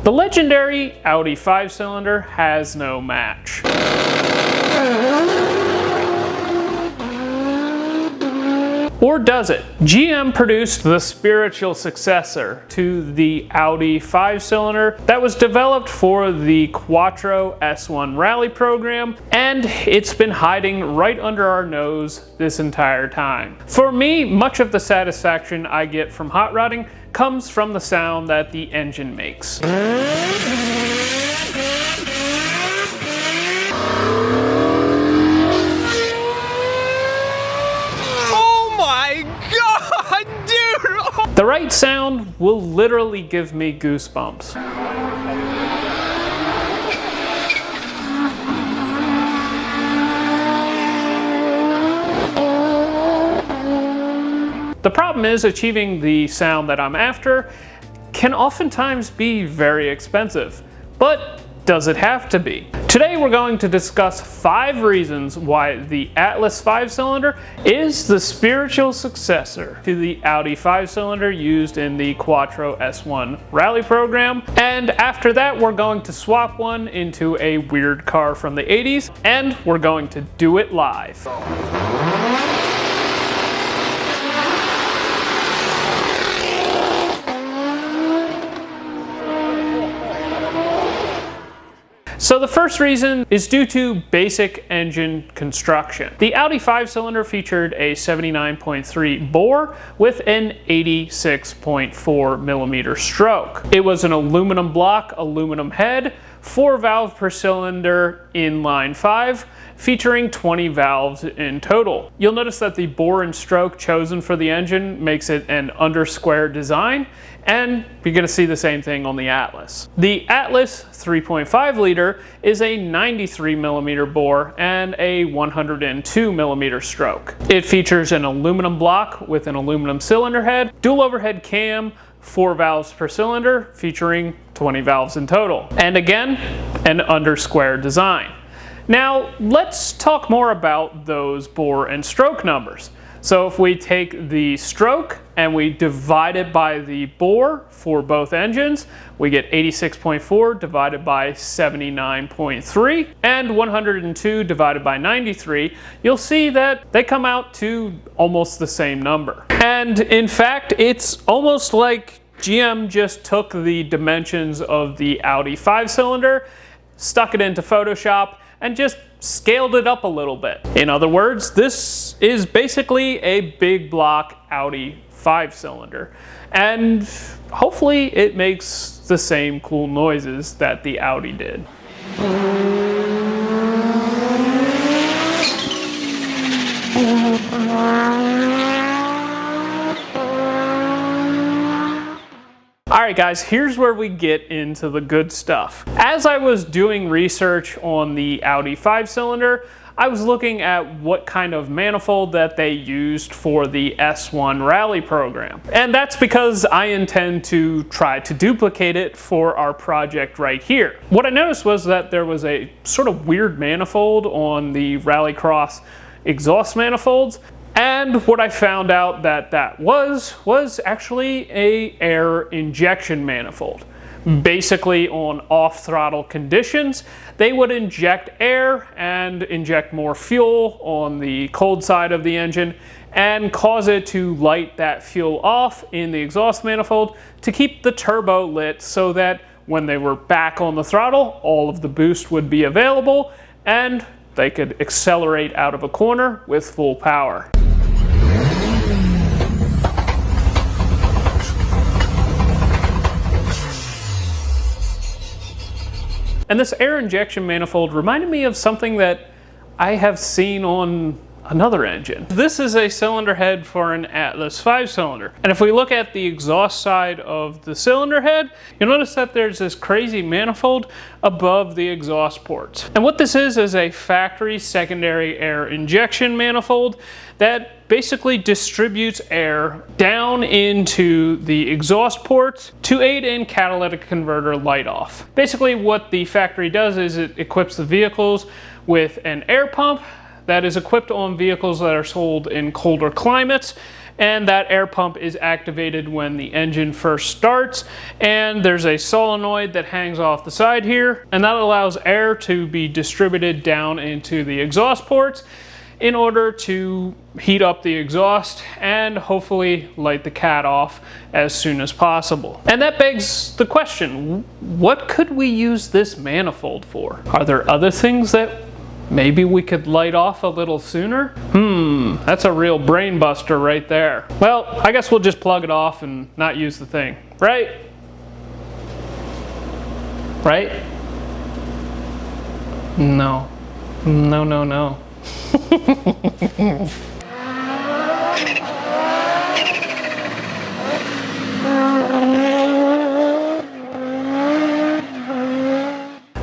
The legendary Audi 5-cylinder has no match. Or does it? GM produced the spiritual successor to the Audi 5-cylinder that was developed for the Quattro S1 Rally program, and it's been hiding right under our nose this entire time. For me, much of the satisfaction I get from hot rodding comes from the sound that the engine makes. The right sound will literally give me goosebumps. The problem is achieving the sound that I'm after can oftentimes be very expensive, but does it have to be? Today we're going to discuss 5 reasons why the Atlas 5-cylinder is the spiritual successor to the Audi 5-cylinder used in the Quattro S1 Rally program. And after that, we're going to swap one into a weird car from the 80s, and we're going to do it live. So the first reason is due to basic engine construction. The Audi 5-cylinder featured a 79.3 bore with an 86.4 millimeter stroke. It was an aluminum block, aluminum head, 4 valve per cylinder inline 5, featuring 20 valves in total. You'll notice that the bore and stroke chosen for the engine makes it an under-square design, and you're going to see the same thing on the Atlas. The Atlas 3.5 liter is a 93 millimeter bore and a 102 millimeter stroke. It features an aluminum block with an aluminum cylinder head, dual overhead cam, 4 valves per cylinder, featuring 20 valves in total. And again, an under-square design. Now, let's talk more about those bore and stroke numbers. So if we take the stroke and we divide it by the bore for both engines, we get 86.4 divided by 79.3 and 102 divided by 93. You'll see that they come out to almost the same number. And in fact, it's almost like GM just took the dimensions of the Audi 5-cylinder, stuck it into Photoshop, and just scaled it up a little bit. In other words, this is basically a big block Audi 5-cylinder. And hopefully it makes the same cool noises that the Audi did. Alright guys, here's where we get into the good stuff. As I was doing research on the Audi 5-cylinder, I was looking at what kind of manifold that they used for the S1 Rally program. And that's because I intend to try to duplicate it for our project right here. What I noticed was that there was a sort of weird manifold on the Rally-cross exhaust manifolds. And what I found out that was actually an air injection manifold. Basically, on off-throttle conditions, they would inject air and inject more fuel on the cold side of the engine and cause it to light that fuel off in the exhaust manifold to keep the turbo lit so that when they were back on the throttle, all of the boost would be available and they could accelerate out of a corner with full power. And this air injection manifold reminded me of something that I have seen on another engine. This is a cylinder head for an Atlas 5-cylinder. And if we look at the exhaust side of the cylinder head, you'll notice that there's this crazy manifold above the exhaust ports. And what this is a factory secondary air injection manifold that basically distributes air down into the exhaust ports to aid in catalytic converter light off. Basically what the factory does is it equips the vehicles with an air pump that is equipped on vehicles that are sold in colder climates, and that air pump is activated when the engine first starts, and there's a solenoid that hangs off the side here, and that allows air to be distributed down into the exhaust ports in order to heat up the exhaust and hopefully light the cat off as soon as possible. And that begs the question, what could we use this manifold for? Are there other things that maybe we could light off a little sooner? That's a real brain buster right there. Well, I guess we'll just plug it off and not use the thing, right? Right? No. No, no, no.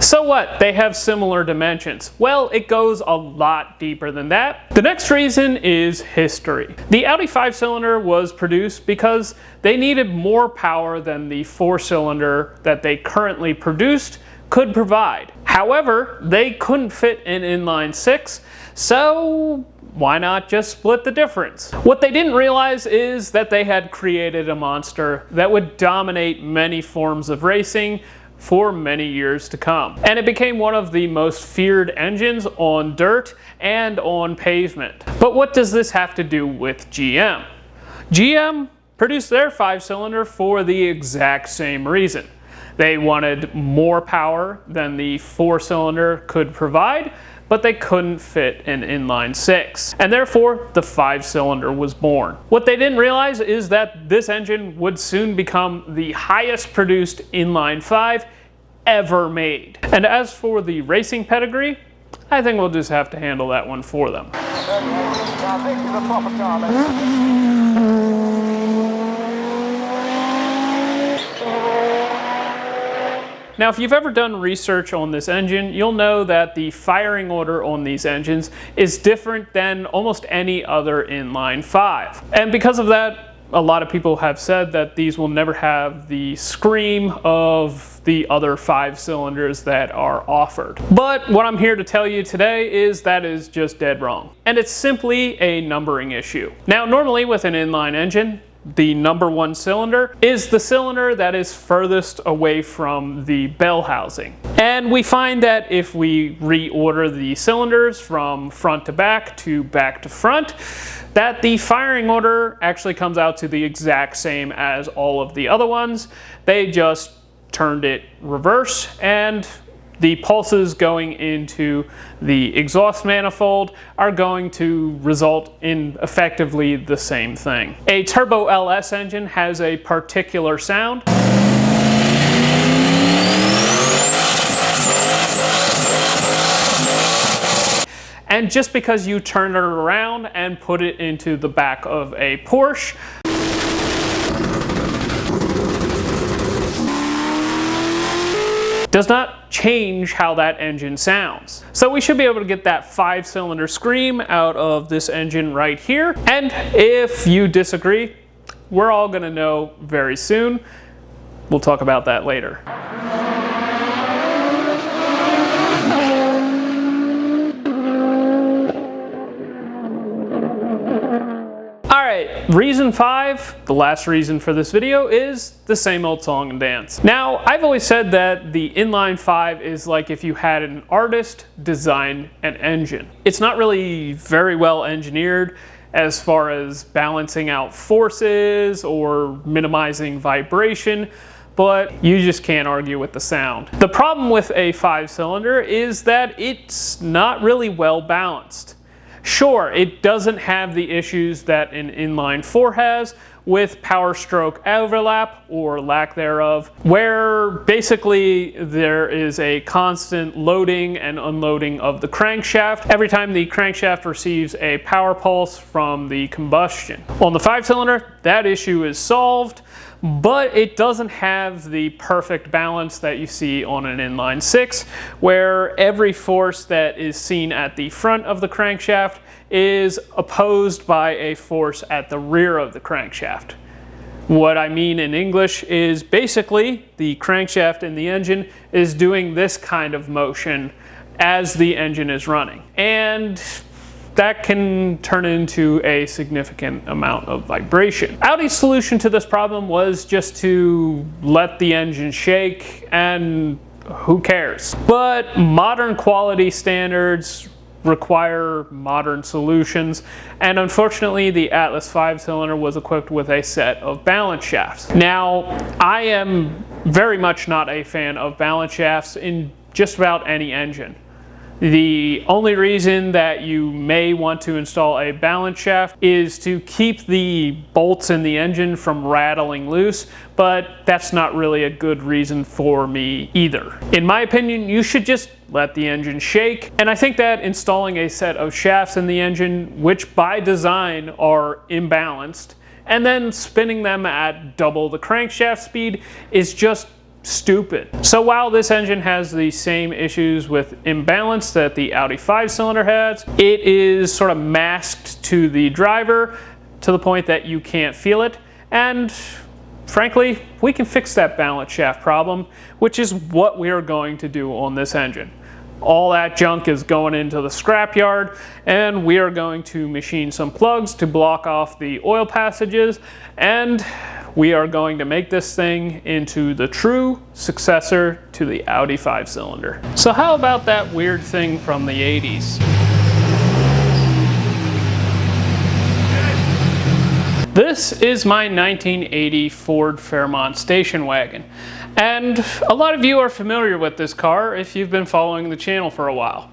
So what? They have similar dimensions. Well, it goes a lot deeper than that. The next reason is history. The Audi 5-cylinder was produced because they needed more power than the 4-cylinder that they currently produced could provide. However, they couldn't fit an inline 6, so why not just split the difference? What they didn't realize is that they had created a monster that would dominate many forms of racing for many years to come. And it became one of the most feared engines on dirt and on pavement. But what does this have to do with GM? GM produced their 5-cylinder for the exact same reason. They wanted more power than the 4-cylinder could provide, but they couldn't fit an inline 6. And therefore, the 5-cylinder was born. What they didn't realize is that this engine would soon become the highest produced inline 5 ever made. And as for the racing pedigree, I think we'll just have to handle that one for them. Now, if you've ever done research on this engine, you'll know that the firing order on these engines is different than almost any other inline 5. And because of that, a lot of people have said that these will never have the scream of the other 5-cylinders that are offered. But what I'm here to tell you today is that is just dead wrong. And it's simply a numbering issue. Now, normally with an inline engine, the number 1 cylinder is the cylinder that is furthest away from the bell housing. And we find that if we reorder the cylinders from front to back to front, that the firing order actually comes out to the exact same as all of the other ones. They just turned it reverse, and the pulses going into the exhaust manifold are going to result in effectively the same thing. A turbo LS engine has a particular sound. And just because you turn it around and put it into the back of a Porsche, does not change how that engine sounds. So we should be able to get that 5-cylinder scream out of this engine right here. And if you disagree, we're all gonna know very soon. We'll talk about that later. Reason 5, the last reason for this video, is the same old song and dance. Now, I've always said that the inline 5 is like if you had an artist design an engine. It's not really very well engineered as far as balancing out forces or minimizing vibration, but you just can't argue with the sound. The problem with a 5-cylinder is that it's not really well balanced. Sure, it doesn't have the issues that an inline 4 has with power stroke overlap or lack thereof, where basically there is a constant loading and unloading of the crankshaft every time the crankshaft receives a power pulse from the combustion. On the 5-cylinder, that issue is solved, but it doesn't have the perfect balance that you see on an inline 6, where every force that is seen at the front of the crankshaft is opposed by a force at the rear of the crankshaft. What I mean in English is basically the crankshaft in the engine is doing this kind of motion as the engine is running. And that can turn into a significant amount of vibration. Audi's solution to this problem was just to let the engine shake, and who cares? But modern quality standards require modern solutions, and unfortunately the Atlas 5-cylinder was equipped with a set of balance shafts. Now, I am very much not a fan of balance shafts in just about any engine. The only reason that you may want to install a balance shaft is to keep the bolts in the engine from rattling loose, but that's not really a good reason for me either. In my opinion, you should just let the engine shake, and I think that installing a set of shafts in the engine, which by design are imbalanced, and then spinning them at double the crankshaft speed is just stupid. So while this engine has the same issues with imbalance that the Audi 5-cylinder has, it is sort of masked to the driver to the point that you can't feel it, and frankly, we can fix that balance shaft problem, which is what we are going to do on this engine. All that junk is going into the scrapyard, and we are going to machine some plugs to block off the oil passages, and we are going to make this thing into the true successor to the Audi 5-cylinder. So how about that weird thing from the 80s? This is my 1980 Ford Fairmont station wagon, and a lot of you are familiar with this car if you've been following the channel for a while.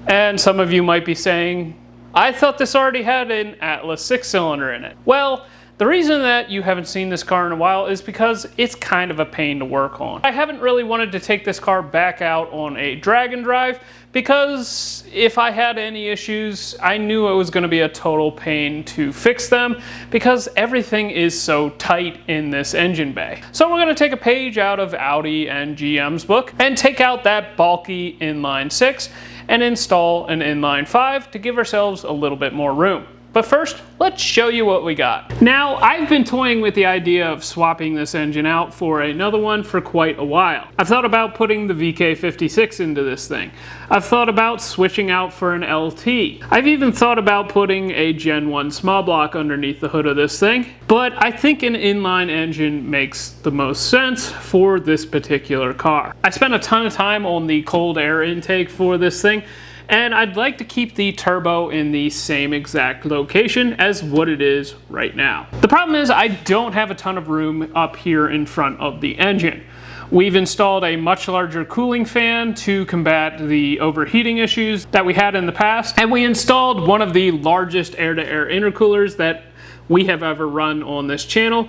And some of you might be saying, I thought this already had an Atlas 6-cylinder in it. Well, the reason that you haven't seen this car in a while is because it's kind of a pain to work on. I haven't really wanted to take this car back out on a drag and drive because if I had any issues, I knew it was going to be a total pain to fix them because everything is so tight in this engine bay. So we're going to take a page out of Audi and GM's book and take out that bulky inline 6 and install an inline 5 to give ourselves a little bit more room. But first, let's show you what we got. Now, I've been toying with the idea of swapping this engine out for another one for quite a while. I've thought about putting the VK56 into this thing. I've thought about switching out for an LT. I've even thought about putting a Gen 1 small block underneath the hood of this thing. But I think an inline engine makes the most sense for this particular car. I spent a ton of time on the cold air intake for this thing, and I'd like to keep the turbo in the same exact location as what it is right now. The problem is I don't have a ton of room up here in front of the engine. We've installed a much larger cooling fan to combat the overheating issues that we had in the past, and we installed one of the largest air-to-air intercoolers that we have ever run on this channel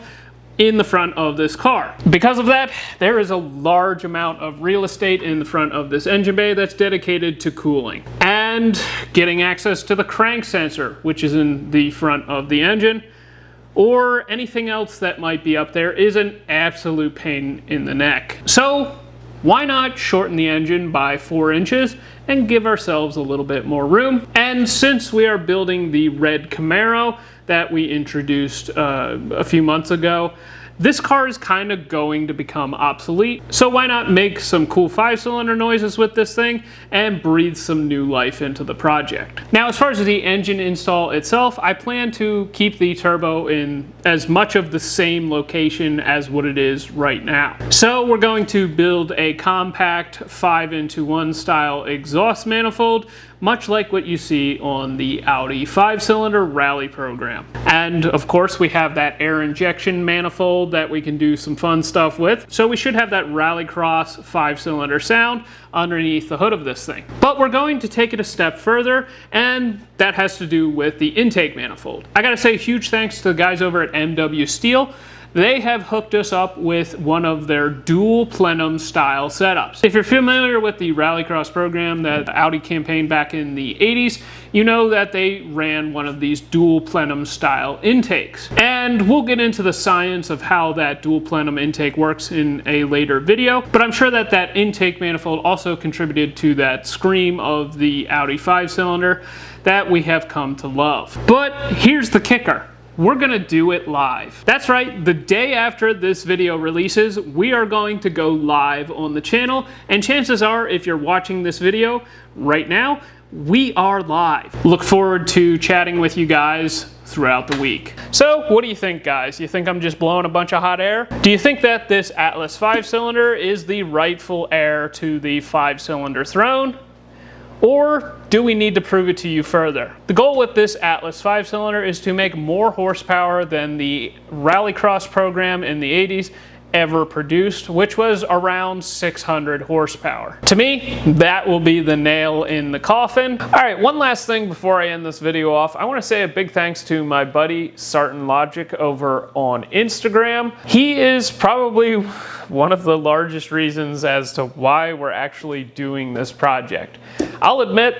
in the front of this car. Because of that, there is a large amount of real estate in the front of this engine bay that's dedicated to cooling. And getting access to the crank sensor, which is in the front of the engine, or anything else that might be up there, is an absolute pain in the neck. So why not shorten the engine by 4 inches and give ourselves a little bit more room? And since we are building the red Camaro that we introduced a few months ago, this car is kind of going to become obsolete. So why not make some cool 5-cylinder noises with this thing and breathe some new life into the project. Now, as far as the engine install itself, I plan to keep the turbo in as much of the same location as what it is right now. So we're going to build a compact 5-into-1 style exhaust manifold, much like what you see on the Audi 5-cylinder rally program. And of course we have that air injection manifold that we can do some fun stuff with. So we should have that Rally-cross 5-cylinder sound underneath the hood of this thing. But we're going to take it a step further, and that has to do with the intake manifold. I gotta say huge thanks to the guys over at MW Steel. They have hooked us up with one of their dual plenum style setups. If you're familiar with the Rally-cross program that Audi campaigned back in the 80s, you know that they ran one of these dual plenum style intakes. And we'll get into the science of how that dual plenum intake works in a later video, but I'm sure that that intake manifold also contributed to that scream of the Audi 5-cylinder that we have come to love. But here's the kicker. we're gonna do it live. That's right, the day after this video releases, we are going to go live on the channel, and chances are, if you're watching this video right now, we are live. Look forward to chatting with you guys throughout the week. So, what do you think, guys? You think I'm just blowing a bunch of hot air? Do you think that this Atlas 5-cylinder is the rightful heir to the 5-cylinder throne? Or do we need to prove it to you further? The goal with this Atlas 5-cylinder is to make more horsepower than the Rally-cross program in the 80s ever produced, which was around 600 horsepower. To me, that will be the nail in the coffin. All right, one last thing before I end this video off. I want to say a big thanks to my buddy Sartin Logic over on Instagram. He is probably one of the largest reasons as to why we're actually doing this project. I'll admit,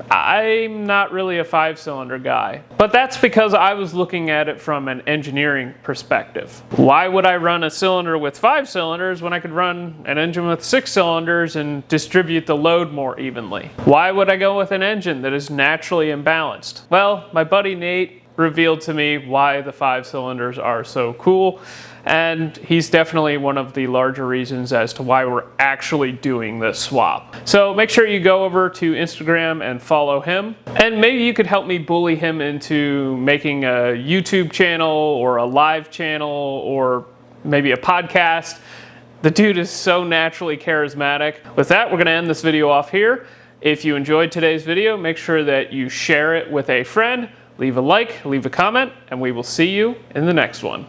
I'm not really a 5-cylinder guy, but that's because I was looking at it from an engineering perspective. Why would I run a cylinder with 5 cylinders when I could run an engine with 6 cylinders and distribute the load more evenly? Why would I go with an engine that is naturally imbalanced? Well, my buddy Nate revealed to me why the 5 cylinders are so cool, and he's definitely one of the larger reasons as to why we're actually doing this swap. So make sure you go over to Instagram and follow him, and maybe you could help me bully him into making a YouTube channel or a live channel or maybe a podcast. The dude is so naturally charismatic. With that, we're gonna end this video off here. If you enjoyed today's video, make sure that you share it with a friend, leave a like, leave a comment, and we will see you in the next one.